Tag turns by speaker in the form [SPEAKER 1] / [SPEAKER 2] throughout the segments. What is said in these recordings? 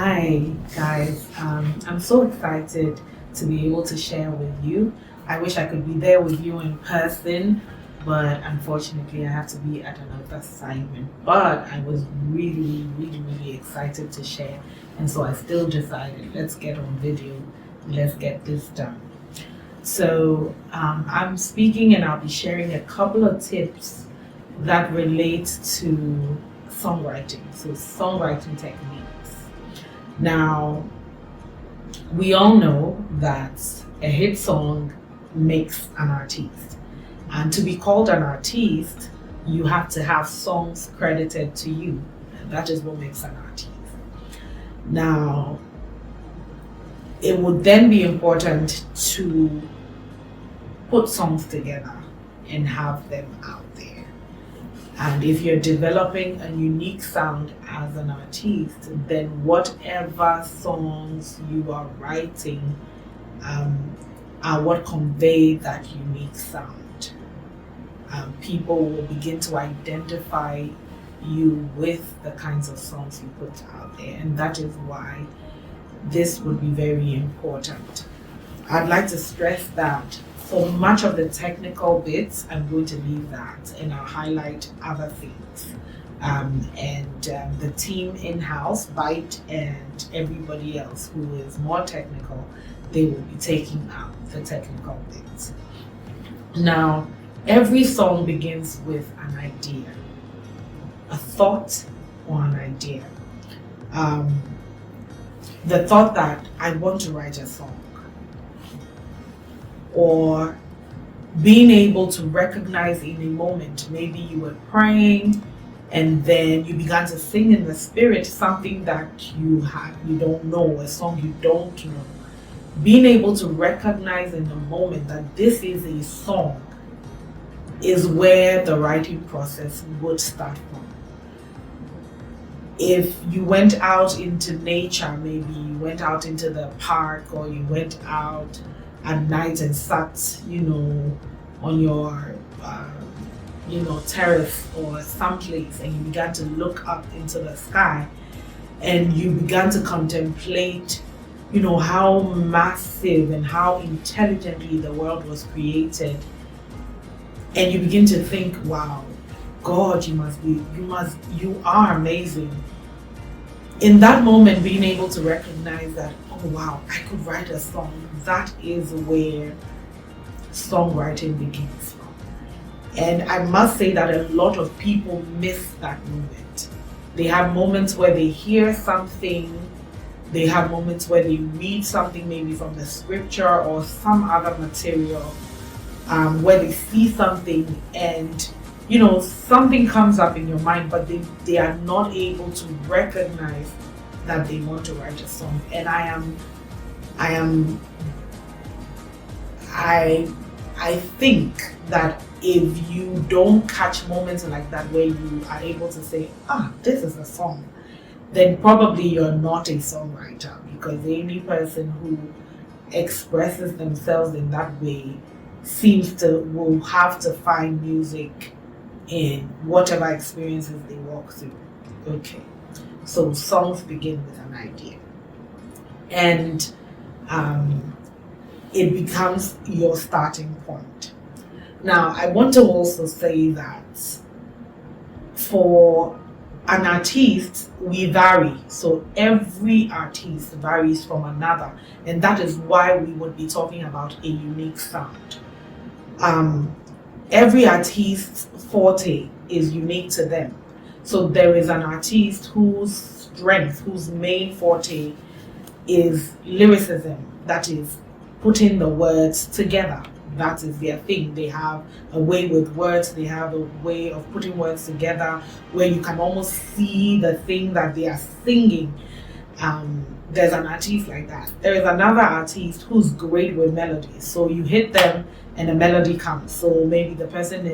[SPEAKER 1] Hi, guys. I'm so excited to be able to share with you. I wish I could be there with you in person, but unfortunately, I have to be at another assignment. But I was really excited to share, and so I still decided let's get on video, let's get this done. So, I'm speaking and I'll be sharing a couple of tips that relate to songwriting, so songwriting techniques. Now, we all know that a hit song makes an artist. And to be called an artist, you have to have songs credited to you. And that is what makes an artist. Now, it would then be important to put songs together and have them out there. And if you're developing a unique sound as an artist, then whatever songs you are writing are what convey that unique sound. People will begin to identify you with the kinds of songs you put out there, and that is why this would be very important. I'd like to stress that for much of the technical bits, I'm going to leave that and I'll highlight other things. The team in-house, Byte, and everybody else who is more technical, they will be taking out the technical bits. Now, every song begins with an idea, a thought or an idea. The thought that I want to write a song, or being able to recognize in a moment, maybe you were praying and then you began to sing in the spirit something that you don't know, a song you don't know. Being able to recognize in the moment that this is a song is where the writing process would start from. If you went out into nature, maybe you went out into the park or you went out at night and sat, on your, terrace or someplace, and you began to look up into the sky, and you began to contemplate, how massive and how intelligently the world was created, and you begin to think, wow, God, you are amazing. In that moment, being able to recognize that, oh wow, I could write a song, that is where songwriting begins from. And I must say that a lot of people miss that moment. They have moments where they hear something, they have moments where they read something maybe from the scripture or some other material, where they see something and something comes up in your mind, but they are not able to recognize that they want to write a song. And I think that if you don't catch moments like that where you are able to say, this is a song, then probably you're not a songwriter, because any person who expresses themselves in that way will have to find music in whatever experiences they walk through. Okay, so songs begin with an idea, and it becomes your starting point. Now, I want to also say that for an artist, we vary. So every artist varies from another, and that is why we would be talking about a unique sound. Every artist's forte is unique to them. So there is an artist whose main forte is lyricism, that is putting the words together. That is their thing. They have a way with words, they have a way of putting words together where you can almost see the thing that they are singing. There's an artist like that. There is another artist who's great with melodies. So you hit them and a melody comes. So maybe the person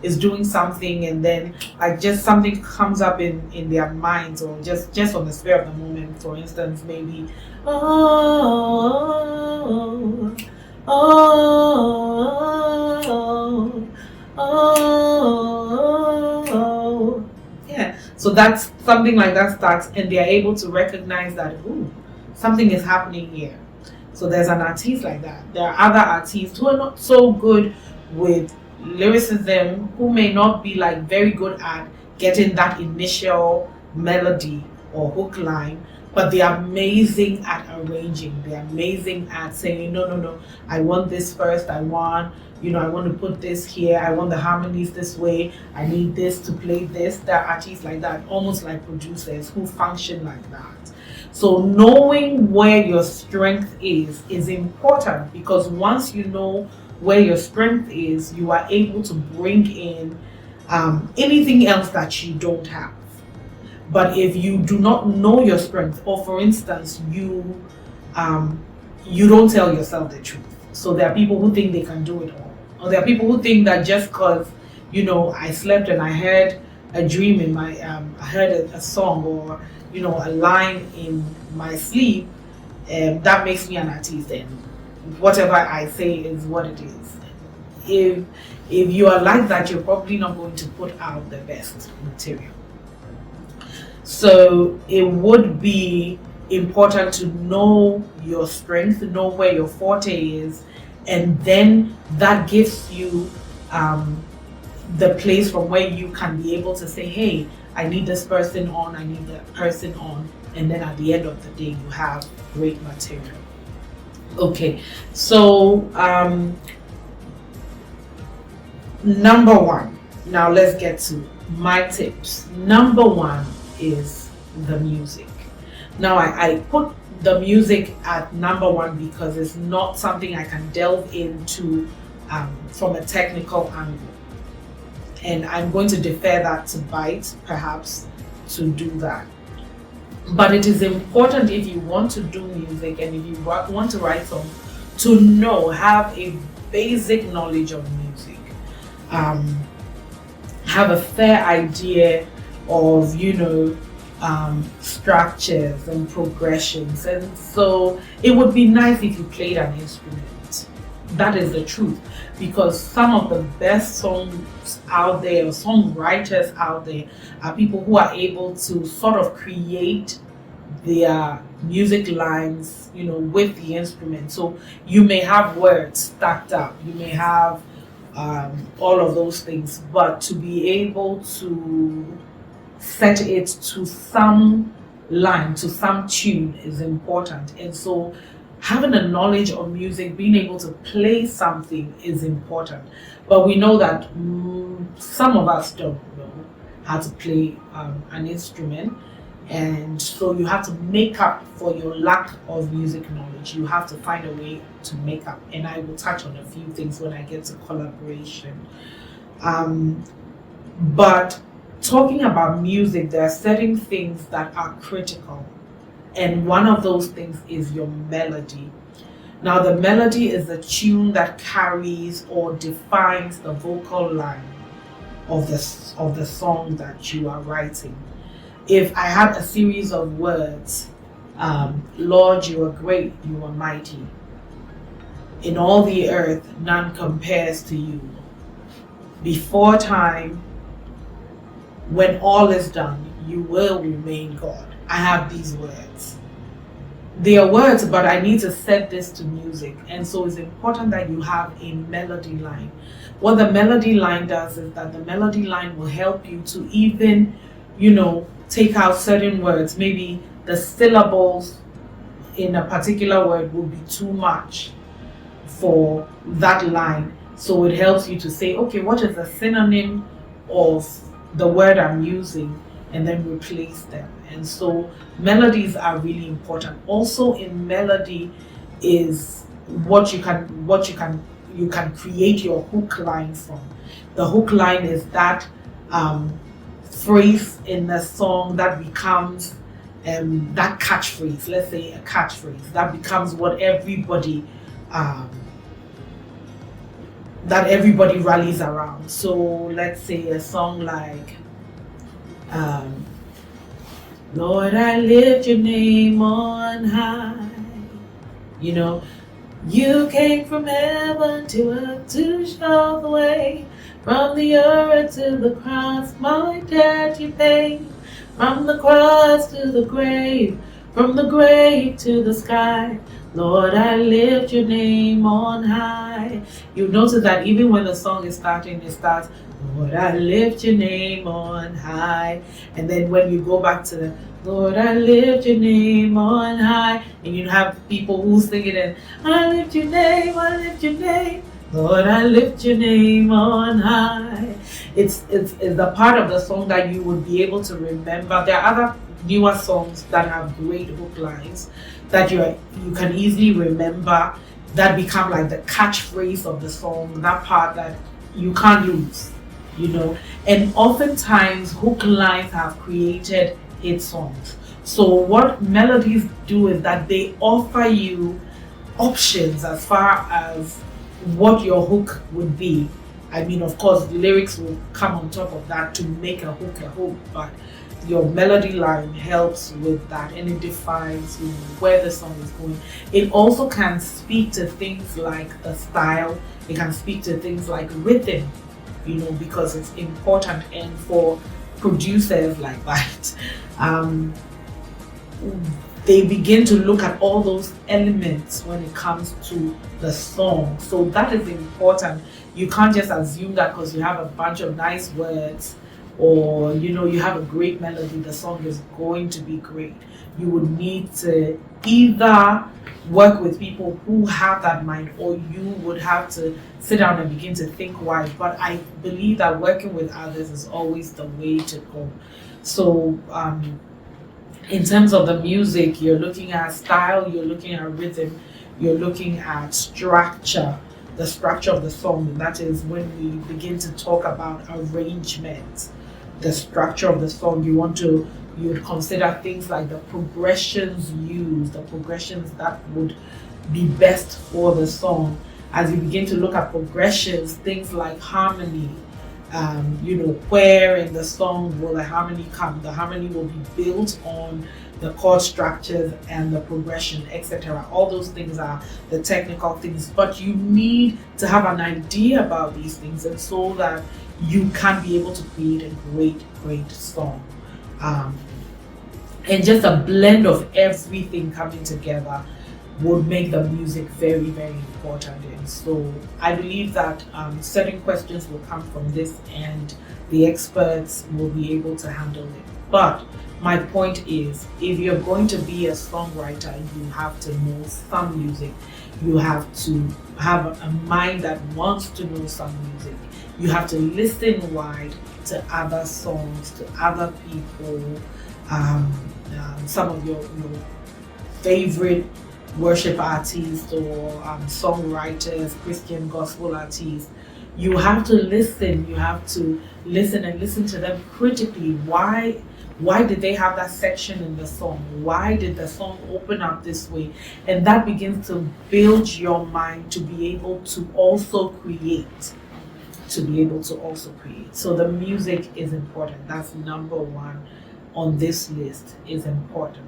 [SPEAKER 1] is doing something and then just something comes up in their minds, or just on the spur of the moment. For instance, maybe yeah. So that's something like that starts, and they're able to recognize that, ooh, something is happening here. So there's an artist like that. There are other artists who are not so good with lyricism, who may not be like very good at getting that initial melody or hook line, but they are amazing at arranging. They're amazing at saying, no, no, no, I want this first. I want to put this here. I want the harmonies this way. I need this to play this. There are artists like that, almost like producers who function like that. So knowing where your strength is important, because once you know where your strength is, you are able to bring in anything else that you don't have. But if you do not know your strength, or for instance, you don't tell yourself the truth. So there are people who think they can do it all. Or there are people who think that just because, I slept and I heard a dream in my, I heard a song, or, a line in my sleep, that makes me an artist, and whatever I say is what it is. If you are like that, you're probably not going to put out the best material. So it would be important to know your strength, know where your forte is, and then that gives you the place from where you can be able to say, hey, I need this person on, I need that person on, and then at the end of the day you have great material. Okay, so number one, now let's get to my tips. Number one is the music. Now I put the music at number one because it's not something I can delve into from a technical angle, and I'm going to defer that to Byte perhaps to do that. But it is important, if you want to do music and if you want to write songs, to have a basic knowledge of music, have a fair idea of structures and progressions. And so it would be nice if you played an instrument. That is the truth, because some of the best songs out there, or songwriters out there, are people who are able to sort of create their music lines, with the instrument. So you may have words stacked up, you may have all of those things, but to be able to set it to some line, to some tune, is important. And so having a knowledge of music, being able to play something, is important. But we know that some of us don't know how to play an instrument, and so you have to make up for your lack of music knowledge. You have to find a way to make up, and I will touch on a few things when I get to collaboration. But talking about music, there are certain things that are critical, and one of those things is your melody. Now, the melody is the tune that carries or defines the vocal line of the song that you are writing. If I had a series of words, Lord, you are great, you are mighty. In all the earth, none compares to you. Before time, when all is done, you will remain God. I have these words. They are words, but I need to set this to music. And so it's important that you have a melody line. What the melody line does is that the melody line will help you to even, take out certain words. Maybe the syllables in a particular word will be too much for that line. So it helps you to say, okay, what is the synonym of the word I'm using, and then replace them. And so melodies are really important. Also in melody is what you can create your hook line from. The hook line is that phrase in the song that becomes that catchphrase. Let's say a catchphrase that becomes what everybody rallies around. So let's say a song like Lord, I lift your name on high. You came from heaven to earth to show the way. From the earth to the cross, my debt you paid. From the cross to the grave, from the grave to the sky, Lord, I lift your name on high. You notice that even when the song is starting, it starts, Lord, I lift your name on high. And then when you go back to the Lord, I lift your name on high, and you have people who sing it and I lift your name, I lift your name. Lord, I lift your name on high. It's the part of the song that you would be able to remember. There are other newer songs that have great hook lines that you can easily remember, that become like the catchphrase of the song, that part that you can't lose, you know. And oftentimes hook lines have created hit songs. So what melodies do is that they offer you options as far as what your hook would be. I mean, of course, the lyrics will come on top of that to make a hook, but your melody line helps with that, and it defines, you know, where the song is going. It also can speak to things like the style. It can speak to things like rhythm, you know, because it's important. And for producers like that, they begin to look at all those elements when it comes to the song. So that is important. You can't just assume that because you have a bunch of nice words, or you know, you have a great melody, the song is going to be great. You would need to either work with people who have that mind, or you would have to sit down and begin to think wide. But I believe that working with others is always the way to go. So in terms of the music, you're looking at style, you're looking at rhythm, you're looking at structure, the structure of the song. And that is when we begin to talk about arrangement, the structure of the song. You would consider things like the progressions used, the progressions that would be best for the song. As you begin to look at progressions, things like harmony, you know, where in the song will the harmony come? The harmony will be built on the chord structures and the progression, etc. All those things are the technical things, but you need to have an idea about these things, and so that you can be able to create a great song. And just a blend of everything coming together would make the music very important. And so I believe that certain questions will come from this, and the experts will be able to handle it. But my point is, if you're going to be a songwriter, you have to know some music. You have to have a mind that wants to know some music. You have to listen wide to other songs, to other people, some of your favorite worship artists, or songwriters, Christian gospel artists. You have to listen. You have to listen and listen to them critically. Why did they have that section in the song? Why did the song open up this way? And that begins to build your mind to be able to also create. So the music is important. That's number one on this list, is important.